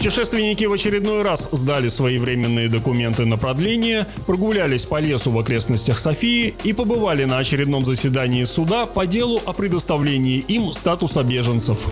Путешественники в очередной раз сдали свои временные документы на продление, прогулялись по лесу в окрестностях Софии и побывали на очередном заседании суда по делу о предоставлении им статуса беженцев.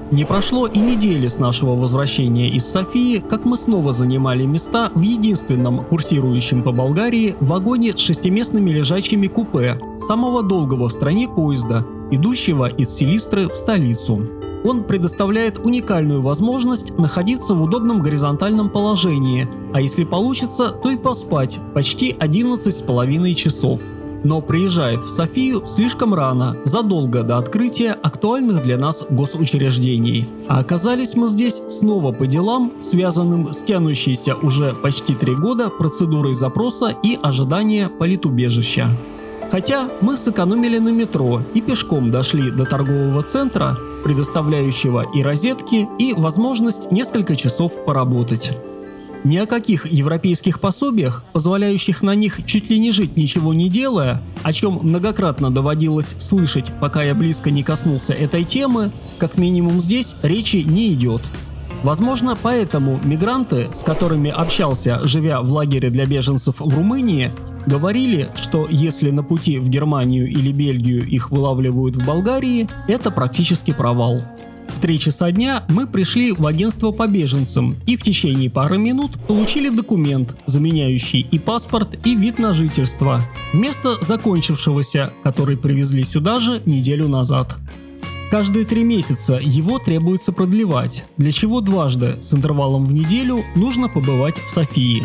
Не прошло и недели с нашего возвращения из Софии, как мы снова занимали места в единственном курсирующем по Болгарии вагоне с шестиместными лежачими купе, самого долгого в стране поезда, идущего из Силистры в столицу. Он предоставляет уникальную возможность находиться в удобном горизонтальном положении, а если получится, то и поспать почти 11,5 часов. Но приезжает в Софию слишком рано, задолго до открытия актуальных для нас госучреждений. А оказались мы здесь снова по делам, связанным с тянущейся уже почти 3 года процедурой запроса и ожидания политубежища. Хотя мы сэкономили на метро и пешком дошли до торгового центра, предоставляющего и розетки, и возможность несколько часов поработать. Ни о каких европейских пособиях, позволяющих на них чуть ли не жить ничего не делая, о чем многократно доводилось слышать, пока я близко не коснулся этой темы, как минимум здесь речи не идет. Возможно, поэтому мигранты, с которыми общался, живя в лагере для беженцев в Румынии, говорили, что если на пути в Германию или Бельгию их вылавливают в Болгарии, это практически провал. В 3 часа дня мы пришли в агентство по беженцам и в течение пары минут получили документ, заменяющий и паспорт, и вид на жительство, вместо закончившегося, который привезли сюда же неделю назад. Каждые 3 месяца его требуется продлевать, для чего дважды с интервалом в неделю нужно побывать в Софии.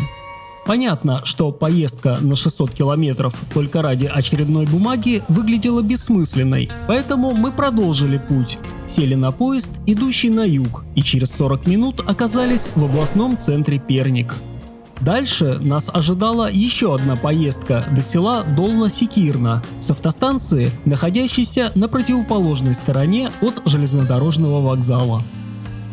Понятно, что поездка на 600 километров только ради очередной бумаги выглядела бессмысленной, поэтому мы продолжили путь, сели на поезд, идущий на юг, и через 40 минут оказались в областном центре Перник. Дальше нас ожидала еще одна поездка до села Долна-Секирна с автостанции, находящейся на противоположной стороне от железнодорожного вокзала.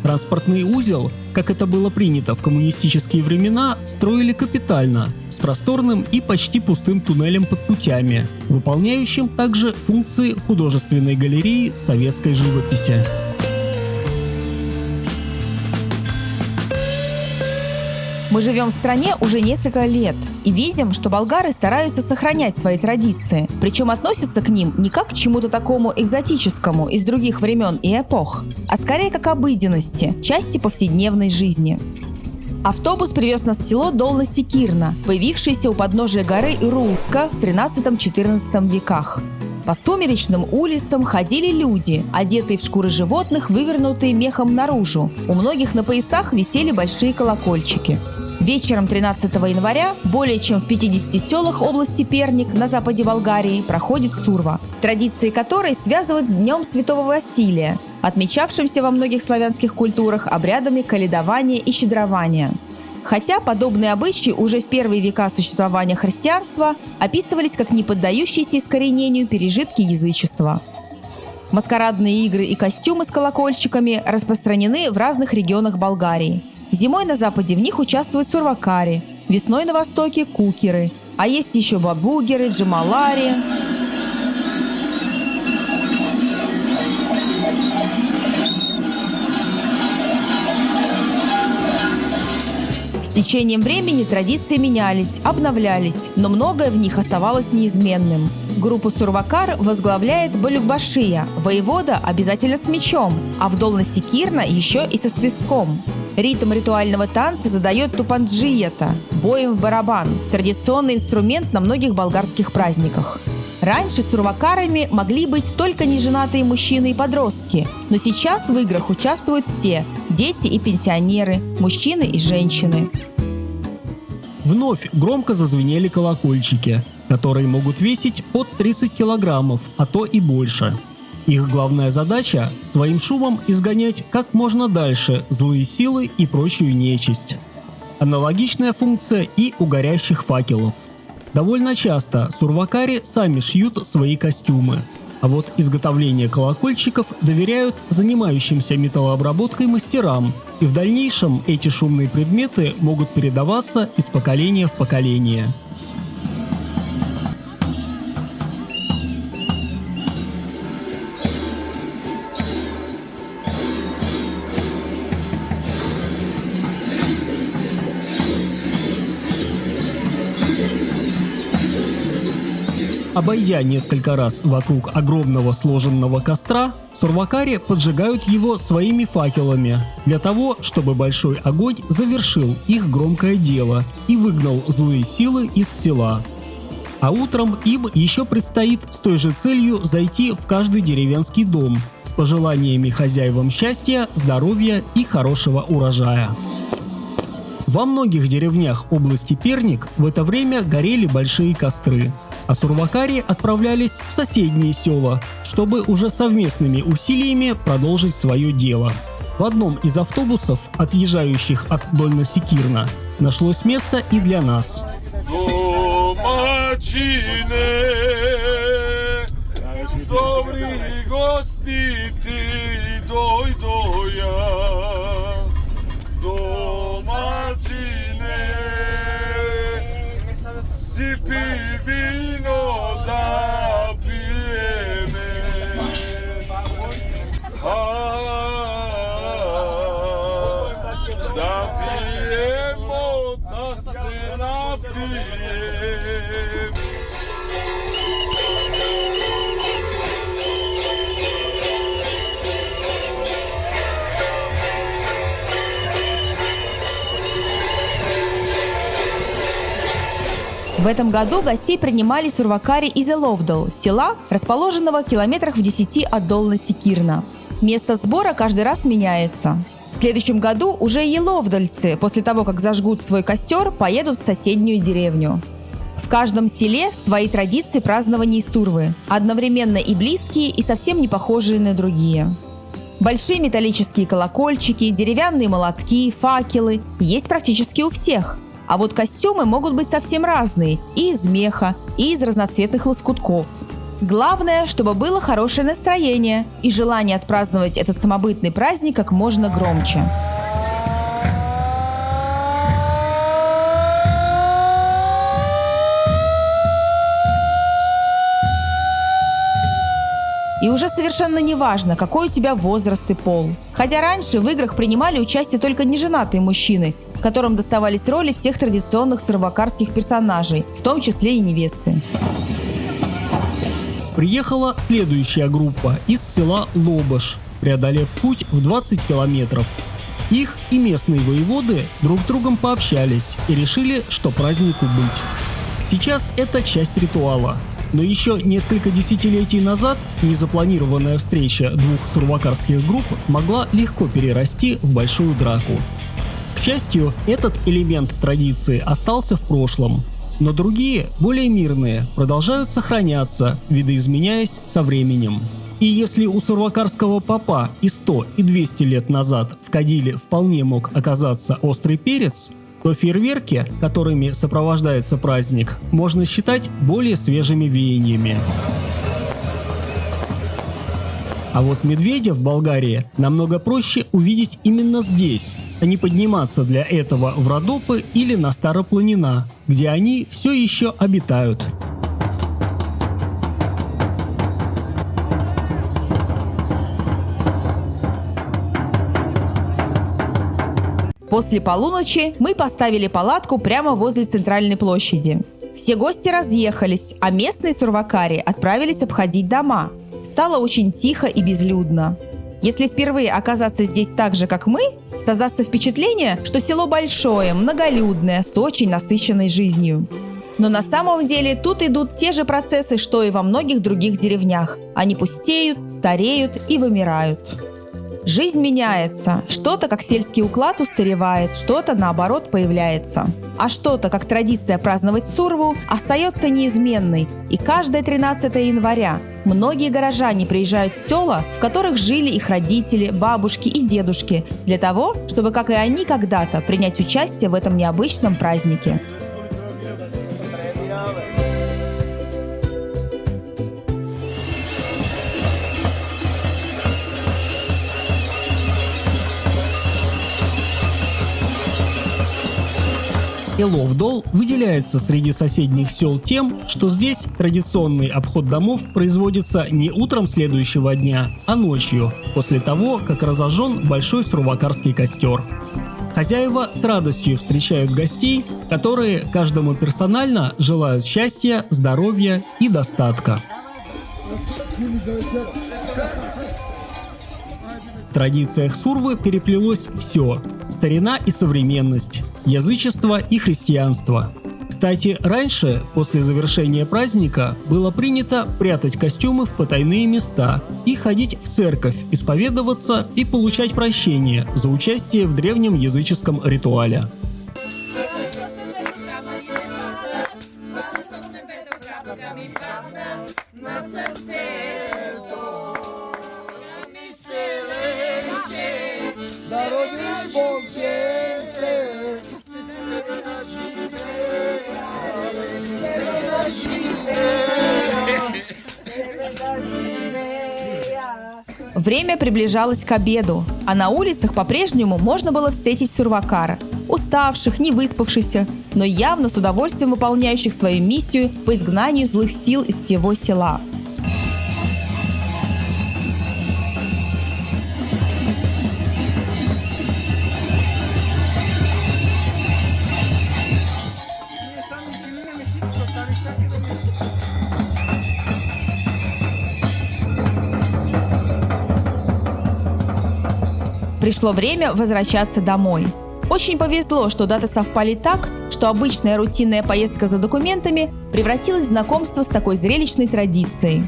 Транспортный узел, как это было принято в коммунистические времена, строили капитально, с просторным и почти пустым туннелем под путями, выполняющим также функции художественной галереи советской живописи. Мы живем в стране уже несколько лет и видим, что болгары стараются сохранять свои традиции, причем относятся к ним не как к чему-то такому экзотическому из других времен и эпох, а скорее как обыденности, части повседневной жизни. Автобус привез нас в село Долна-Секирна, появившееся у подножия горы Ирулска в 13-14 веках. По сумеречным улицам ходили люди, одетые в шкуры животных, вывернутые мехом наружу. У многих на поясах висели большие колокольчики. Вечером 13 января более чем в 50 селах области Перник на западе Болгарии проходит Сурва, традиции которой связывают с Днем Святого Василия, отмечавшимся во многих славянских культурах обрядами каледования и щедрования. Хотя подобные обычаи уже в первые века существования христианства описывались как не поддающиеся искоренению пережитки язычества. Маскарадные игры и костюмы с колокольчиками распространены в разных регионах Болгарии. Зимой на западе в них участвуют сурвакари, весной на востоке – кукеры, а есть еще бабугеры, джамалари. С течением времени традиции менялись, обновлялись, но многое в них оставалось неизменным. Группу сурвакар возглавляет Балюкбашия, воевода обязательно с мечом, а в Долна-Секирна еще и со свистком. Ритм ритуального танца задает тупанджията – боем в барабан, традиционный инструмент на многих болгарских праздниках. Раньше сурвакарами могли быть только неженатые мужчины и подростки, но сейчас в играх участвуют все – дети и пенсионеры, мужчины и женщины. Вновь громко зазвенели колокольчики, которые могут весить под 30 килограммов, а то и больше. Их главная задача – своим шумом изгонять как можно дальше злые силы и прочую нечисть. Аналогичная функция и у горящих факелов. Довольно часто сурвакари сами шьют свои костюмы, а вот изготовление колокольчиков доверяют занимающимся металлообработкой мастерам, и в дальнейшем эти шумные предметы могут передаваться из поколения в поколение. Обойдя несколько раз вокруг огромного сложенного костра, сурвакари поджигают его своими факелами для того, чтобы большой огонь завершил их громкое дело и выгнал злые силы из села. А утром им еще предстоит с той же целью зайти в каждый деревенский дом с пожеланиями хозяевам счастья, здоровья и хорошего урожая. Во многих деревнях области Перник в это время горели большие костры, а сурвакари отправлялись в соседние села, чтобы уже совместными усилиями продолжить свое дело. В одном из автобусов, отъезжающих от Дольно-Секирна, нашлось место и для нас. В этом году гостей принимали сурвакари из Еловдал, села, расположенного в километрах в 10 от Долна-Секирна. Место сбора каждый раз меняется. В следующем году уже еловдальцы, после того, как зажгут свой костер, поедут в соседнюю деревню. В каждом селе свои традиции празднования сурвы, одновременно и близкие, и совсем не похожие на другие. Большие металлические колокольчики, деревянные молотки, факелы есть практически у всех. А вот костюмы могут быть совсем разные – и из меха, и из разноцветных лоскутков. Главное, чтобы было хорошее настроение и желание отпраздновать этот самобытный праздник как можно громче. И уже совершенно не важно, какой у тебя возраст и пол. Хотя раньше в играх принимали участие только неженатые мужчины, которым доставались роли всех традиционных сурвакарских персонажей, в том числе и невесты. Приехала следующая группа из села Лобыш, преодолев путь в 20 километров. Их и местные воеводы друг с другом пообщались и решили, что празднику быть. Сейчас это часть ритуала. Но еще несколько десятилетий назад незапланированная встреча двух сурвакарских групп могла легко перерасти в большую драку. К счастью, этот элемент традиции остался в прошлом, но другие, более мирные, продолжают сохраняться, видоизменяясь со временем. И если у сурвакарского попа и 100, и 200 лет назад в кадиле вполне мог оказаться острый перец, то фейерверки, которыми сопровождается праздник, можно считать более свежими веяниями. А вот медведя в Болгарии намного проще увидеть именно здесь, а не подниматься для этого в Родопы или на Старопланина, где они все еще обитают. После полуночи мы поставили палатку прямо возле центральной площади. Все гости разъехались, а местные сурвакари отправились обходить дома. Стало очень тихо и безлюдно. Если впервые оказаться здесь так же, как мы, создастся впечатление, что село большое, многолюдное, с очень насыщенной жизнью. Но на самом деле тут идут те же процессы, что и во многих других деревнях. Они пустеют, стареют и вымирают. Жизнь меняется. Что-то, как сельский уклад, устаревает, что-то, наоборот, появляется. А что-то, как традиция праздновать сурву, остается неизменной. И каждое 13 января многие горожане приезжают в села, в которых жили их родители, бабушки и дедушки, для того, чтобы, как и они когда-то, принять участие в этом необычном празднике. Еловдол выделяется среди соседних сел тем, что здесь традиционный обход домов производится не утром следующего дня, а ночью, после того, как разожжен большой сурвакарский костер. Хозяева с радостью встречают гостей, которые каждому персонально желают счастья, здоровья и достатка. В традициях Сурвы переплелось все – старина и современность, язычество и христианство. Кстати, раньше, после завершения праздника, было принято прятать костюмы в потайные места и ходить в церковь, исповедоваться и получать прощение за участие в древнем языческом ритуале. Время приближалось к обеду, а на улицах по-прежнему можно было встретить сурвакар, уставших, не выспавшихся, но явно с удовольствием выполняющих свою миссию по изгнанию злых сил из всего села. Пришло время возвращаться домой. Очень повезло, что даты совпали так, что обычная рутинная поездка за документами превратилась в знакомство с такой зрелищной традицией.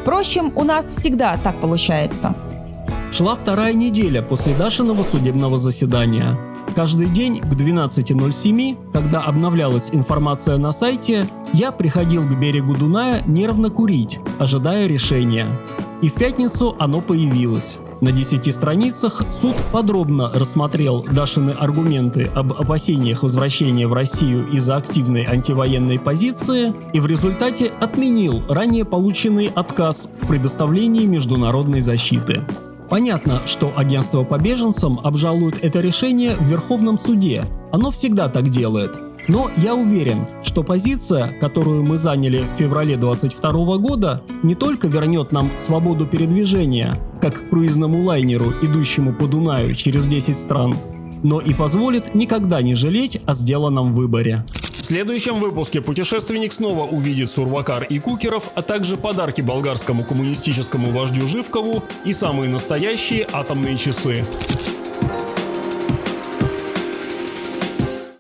Впрочем, у нас всегда так получается. Шла вторая неделя после Дашиного судебного заседания. Каждый день к 12:07, когда обновлялась информация на сайте, я приходил к берегу Дуная нервно курить, ожидая решения. И в пятницу оно появилось. На 10 страницах суд подробно рассмотрел Дашины аргументы об опасениях возвращения в Россию из-за активной антивоенной позиции и в результате отменил ранее полученный отказ в предоставлении международной защиты. Понятно, что агентство по беженцам обжалует это решение в Верховном суде. Оно всегда так делает. Но я уверен, что позиция, которую мы заняли в феврале 2022 года, не только вернет нам свободу передвижения, как круизному лайнеру, идущему по Дунаю через 10 стран, но и позволит никогда не жалеть о сделанном выборе. В следующем выпуске путешественник снова увидит сурвакар и кукеров, а также подарки болгарскому коммунистическому вождю Живкову и самые настоящие атомные часы.